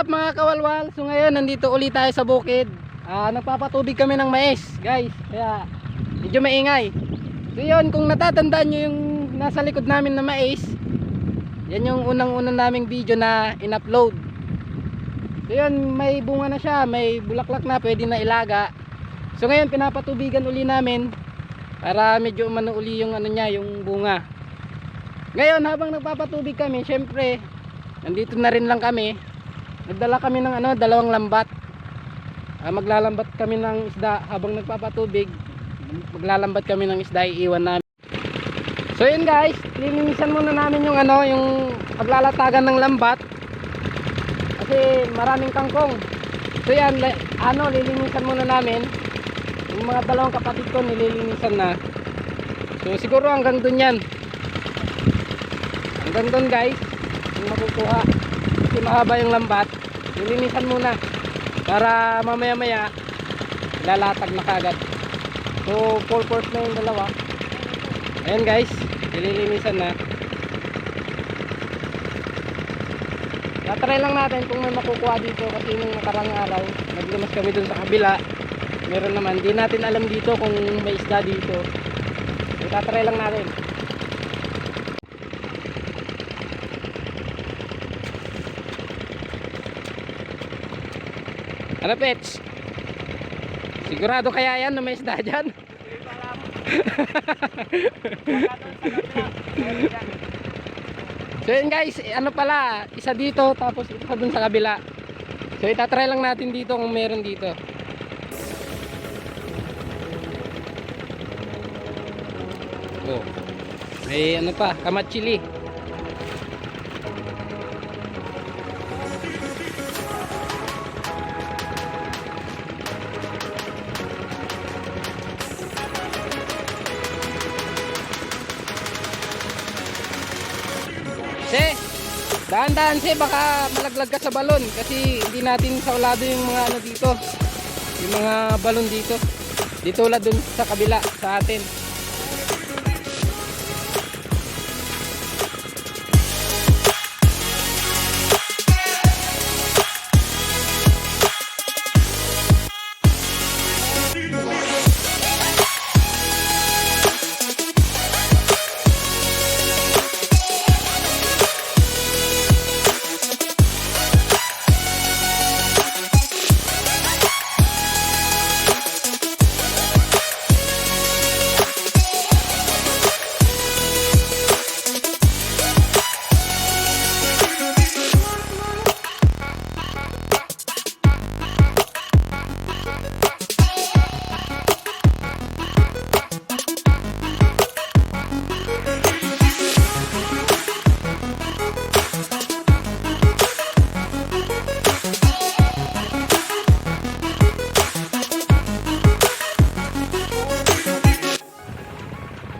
up mga kawalwal? So ngayon nandito ulit tayo sa bukid. Nagpapatubig kami ng mais, guys. Kaya medyo maingay. So yun, kung natatandaan nyo yung nasa likod namin na mais, yan yung unang-unang naming video na in-upload. So yun, may bunga na siya, may bulaklak na, pwede na ilaga. So ngayon pinapatubigan uli namin para medyo umano uli yung ano niya, yung bunga. Ngayon habang nagpapatubig kami, syempre nandito na rin lang kami. Nagdala kami ng dalawang lambat. Maglalambat kami ng isda habang nagpapatubig. Maglalambat kami ng isda, iiwan namin. So yun guys, lilinisan muna namin yung yung paglalatagan ng lambat. Kasi maraming kangkong. So yan, lilinisan muna namin. Yung mga dalawang kapatid ko nililinisan na. So siguro hanggang dun yan. Hanggang dun guys, yung makukuha. Kasi mahaba yung lambat, lilinisan muna para mamaya maya lalatag na kagad. So full force na yung dalawa. Ayan guys, nililinisan na. Tatry lang natin kung may makukuha dito. Kasi nung nakarang araw naglumas kami dun sa kabila, meron naman. Di natin alam dito kung may isda dito. So tatry lang natin. Ano pets? Sigurado kaya yan na may isda dyan? So yun guys, pala, isa dito tapos isa dun sa kabila. So itatry lang natin dito kung meron dito. Oh, may pa, kamatsili. Dahan-dahan baka malaglag ka sa balon kasi hindi natin saulado yung mga dito, yung mga balon dito. Dito tulad dun sa kabila sa atin.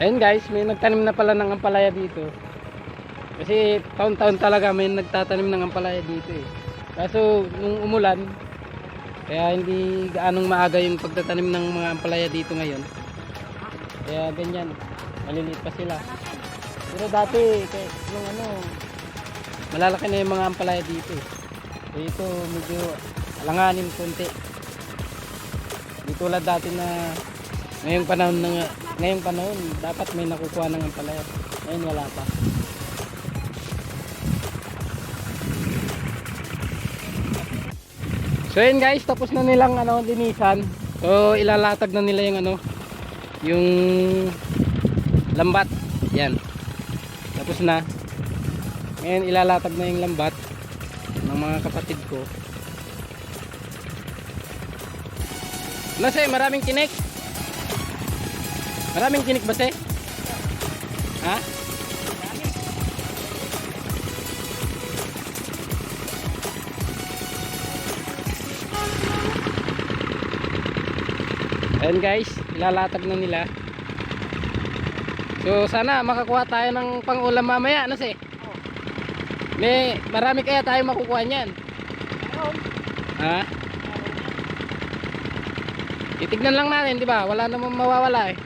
Ayun guys, may nagtanim na pala ng ampalaya dito. Kasi taon-taon talaga may nagtatanim ng ampalaya dito eh. Kaso nung umulan, kaya hindi gaanong maaga yung pagtatanim ng mga ampalaya dito ngayon. Kaya ganyan, maliliit pa sila. Pero dati, nung malalaki na yung mga ampalaya dito eh. Dito medyo alanganin konti. Di tulad dati na ngayong panahon dapat may nakukuha ng ampalaya. Ngayon wala pa. So yun guys, tapos na nilang linisan. So ilalatag na nila yung lambat. Yan. Tapos na. Ngayon ilalatag na yung lambat ng mga kapatid ko. Maraming tinik. Maraming tinik ba ha? Ayan guys, ilalatag na nila. So sana makakuha tayo ng pang-ulam mamaya, marami kaya tayo makukuha niyan. Ha? Titignan lang natin, di ba? Wala namang mawawala eh.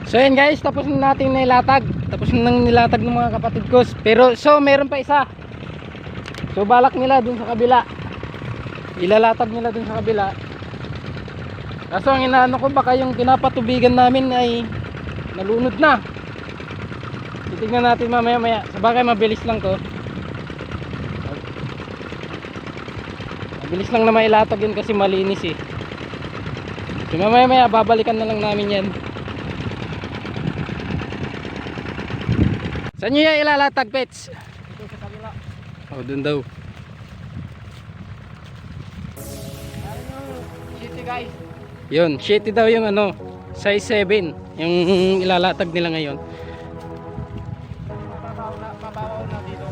So yan guys, tapos na natin nilatag. Tapos na nang nilatag ng mga kapatid ko. Pero so meron pa isa. So balak nila dun sa kabila. Ilalatag nila dun sa kabila. Kaso ang inaano ko, baka yung pinapatubigan namin ay nalunod na. Titignan natin mamaya maya. Sabagay mabilis lang to. Mabilis lang na mailatag yun kasi malinis eh. So mamaya maya babalikan na lang namin yan. Saan nyo yan ilalatag, Pets? Dito sa kabila. Oh, dun daw. City guys. Yun, shitty daw yung ano, size 7 yung ilalatag nila ngayon. Mababaw na dito.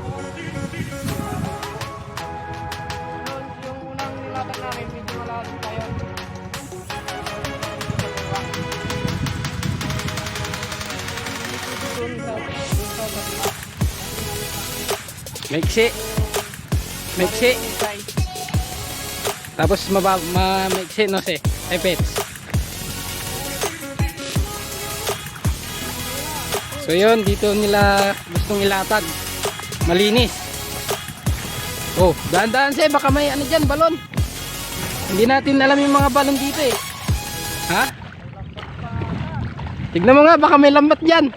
Yung unang nilatag namin, medyo malalim tayo. Maiksi. Maiksi. Tapos maiksi no se. Ay Pets. So yun, dito nila gustong ilatag. Malinis. Oh, daan-daan se, baka may ano dyan, balon. Hindi natin alam yung mga balon dito eh. Ha? Tignan mo nga, baka may lambat dyan.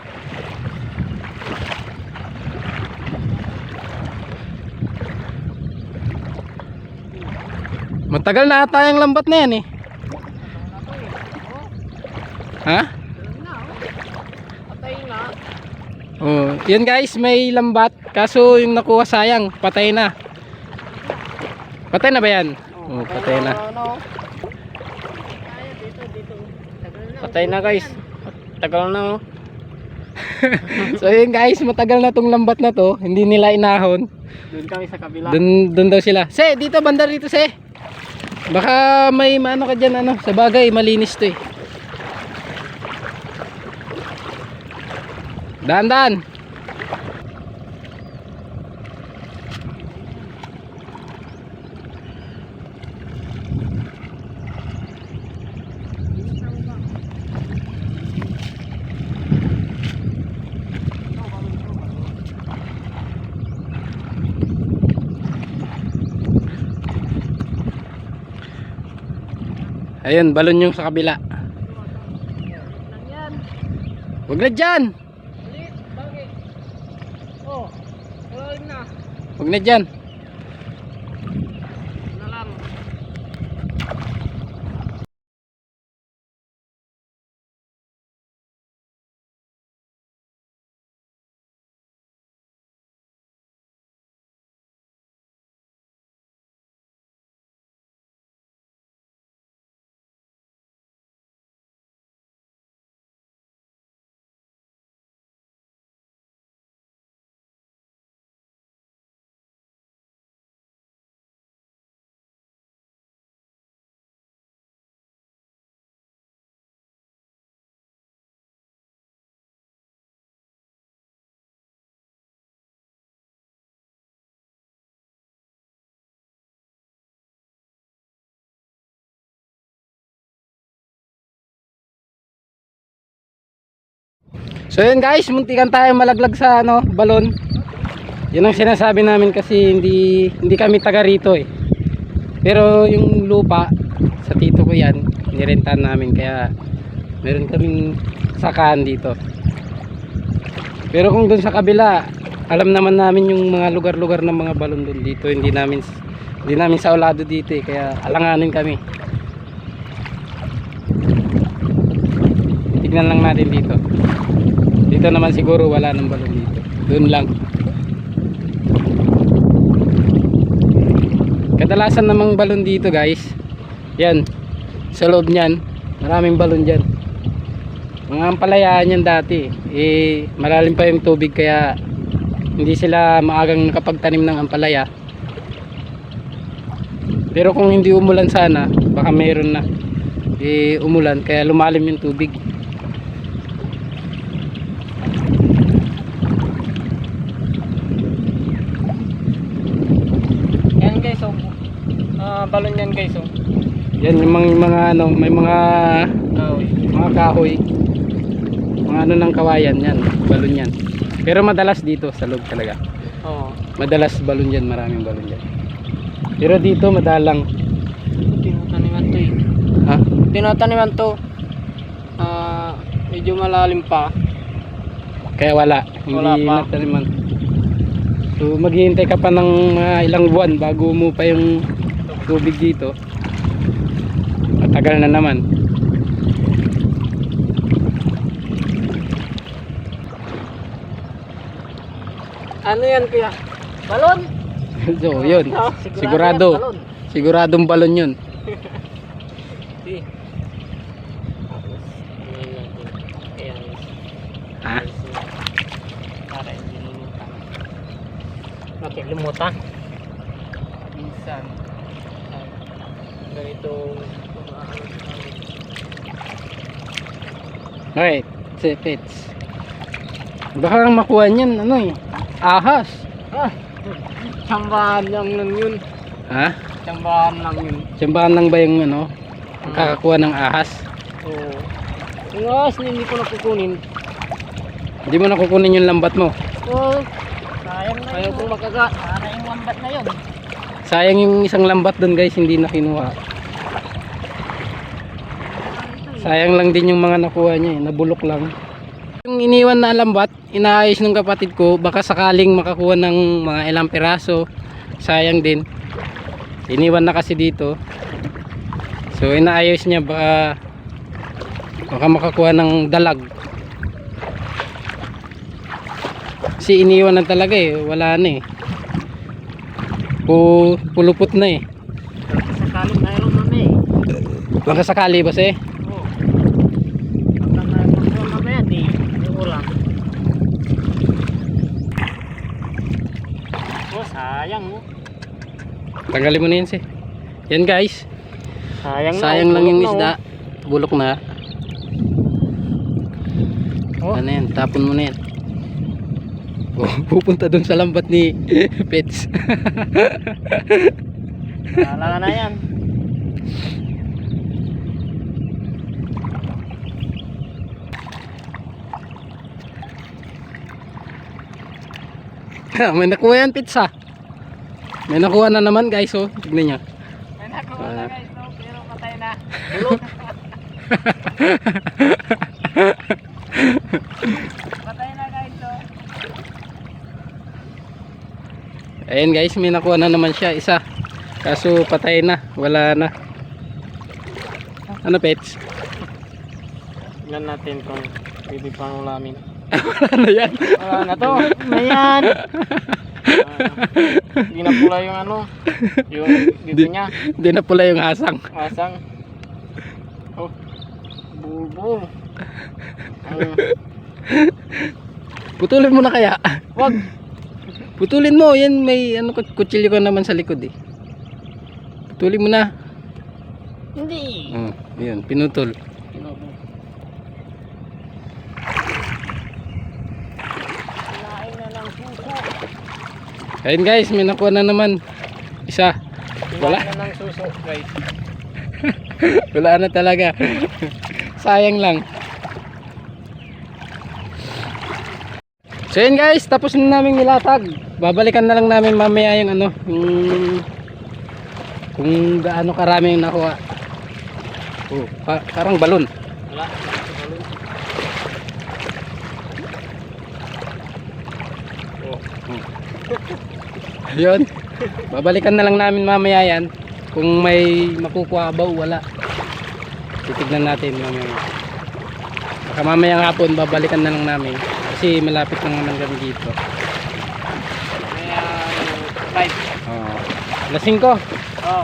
Matagal na ata yung lambat na yan eh. Ha? Patay na. Oh, yun guys, may lambat. Kaso yung nakuha sayang, patay na. Patay na ba yan? Oh, patay na. Patay na guys. Tagal na oh. So yun guys, matagal na tong lambat na to. Hindi nila inahon. Doon kami sa kabila. Dun daw sila. Se, dito banda rito se. Baka may maano ka dyan ano. Sa bagay, malinis to eh. Daan-daan. Ayun, balon yung sa kabila. Lang yan. Huwag na dyan. Ulit. Bakit? Oh. Malalim na. Huwag na dyan. Na lang. So yun guys, muntikan tayo malaglag sa ano, balon. Yun ang sinasabi namin kasi hindi kami taga rito eh. Pero yung lupa sa tito ko yan, nirentahan namin kaya meron kaming sakahan dito. Pero kung dun sa kabila, alam naman namin yung mga lugar-lugar ng mga balon dun dito. Hindi namin sa ulado dito eh, kaya alanganin kami. Tignan lang natin dito. Dito naman siguro wala ng balon dito. Doon lang. Kadalasan namang balon dito guys. Yan. Sa loob niyan, maraming balon diyan. Mga ampalayaan yan dati. Eh malalim pa yung tubig kaya hindi sila maagang nakapagtanim ng ampalaya. Pero kung hindi umulan sana, baka mayroon na. Eh umulan kaya lumalim yung tubig. Yan guys, oh. Balon yan guys, oh. Yan yung mga ano, may mga kahoy. Mga ano ng kawayan yan, balon yan. Pero madalas dito sa loob talaga. Oo. Madalas balon yan, maraming balon yan. Pero dito madalang. Tinataniman to eh. Ha? Tinataniman to. Medyo malalim pa. Kaya wala. Wala Hindi pa. nataniman. So maghihintay ka pa ng mga ilang buwan bago mo pa yung tubig dito. Matagal na naman. Ano yan kuya? Balon? So yun. Oh, Sigurado. yan, balon. Siguradong balon yun. Okay. Tapos, ano yun natin? Ayan. Ha? Para hindi lumutan. Okay, lumutan. Minsan. Ganito. Okay, sipits. Baka lang makuha niyan, ano eh. Ahas. Tsambahan lang yun. Ha? Tsambahan lang yun. Tsambahan lang ba yung ano? Kakakuha ng ahas? Oo. Yung ahas na hindi ko nakukunin. Hindi mo nakukunin yung lambat mo. Oo. Sayang na yun. Ayaw kong makaga. Sana yung lambat na yun. Sayang yung isang lambat doon guys, hindi na kinuha. Sayang lang din yung mga nakuha niya eh, nabulok lang. Yung iniwan na lambat, inaayos ng kapatid ko, baka sakaling makakuha ng mga ilang piraso. Sayang din. Iniwan na kasi dito. So inaayos niya baka makakuha ng dalag. Kasi iniwan na talaga eh, wala na eh. Pulupot na eh. Sakaling mayroon na eh. Baka sakali ba eh? Oo. Pagka mayroon mamaya di ulam. Oh, sayang mo. Tanggalin mo na yan yan guys. Sayang Lang yung bulok na, isda. Bulok na. Oh. Ano yan? Tapon mo na yan. Oh, pupunta dun sa lambat ni Pets. Wala na yan. May nakuha yan, Pets ha. May nakuha na naman guys, oh. Tignan nyo. May nakuha na guys, no? Pero patay na. na. Bulok. Patay na guys, oh. Ayan guys, may nakuha na naman siya isa. Kaso patay na, wala na. Ano pets? Tignan natin kung pwede pang ulamin. Wala na yan. Wala na to. Ayan. Hindi na pula yung ano. Yung dito niya. Hindi na pula yung asang. Asang. Oh. Bulbul. Putulin mo na kaya. Wag. Putulin mo, yan may ano kutsilyo ka naman sa likod eh. Putulin mo na. Hindi. Oh, yun, pinutol. Kinain na ng suso. Ayun guys, may nakuha na naman isa. Wala. Kinain na ng suso guys. Wala na talaga. Sayang lang. So yun guys, tapos na namin nilatag. Babalikan na lang namin mamaya yung ano, yung kung gaano karami yung nakuha. Oh, parang balon. Wala. Oh. Yun. Babalikan na lang namin mamaya yan. Kung may makukuha ba o wala. Titignan natin mamaya. Baka mamayang hapon babalikan na lang namin. Kasi malapit lang naman kami dito. Kaya pipe. Oh. Alas 5. Oh.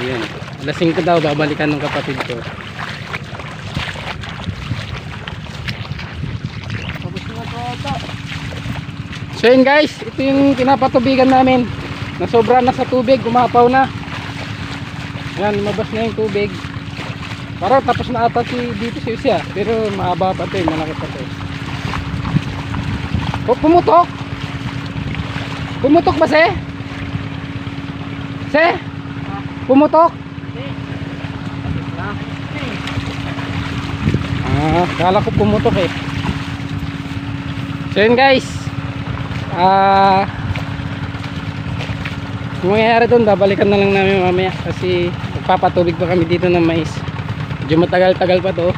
Ayun. Alas 5 daw babalikan ng kapatid ko. Tapos na to ata. So yun guys, ito yung pinapatubigan namin. Nasobra na sa tubig, umapaw na. Yan, lumabas na yung tubig. Parang tapos na ata dito si Usia. Pero mahaba pa ito, malaki pa ito. Oh, pumutok! Pumutok ba se? Se? Pumutok? Ah, kala ko pumutok eh. So yun guys, kung mangyayari doon, babalikan na lang namin mamaya kasi magpapatubig pa kami dito ng mais. Medyo matagal-tagal pa to.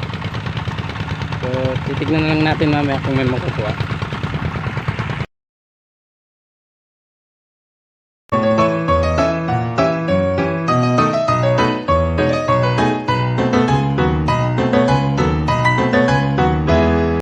So titignan na lang natin mamaya kung may makukuha.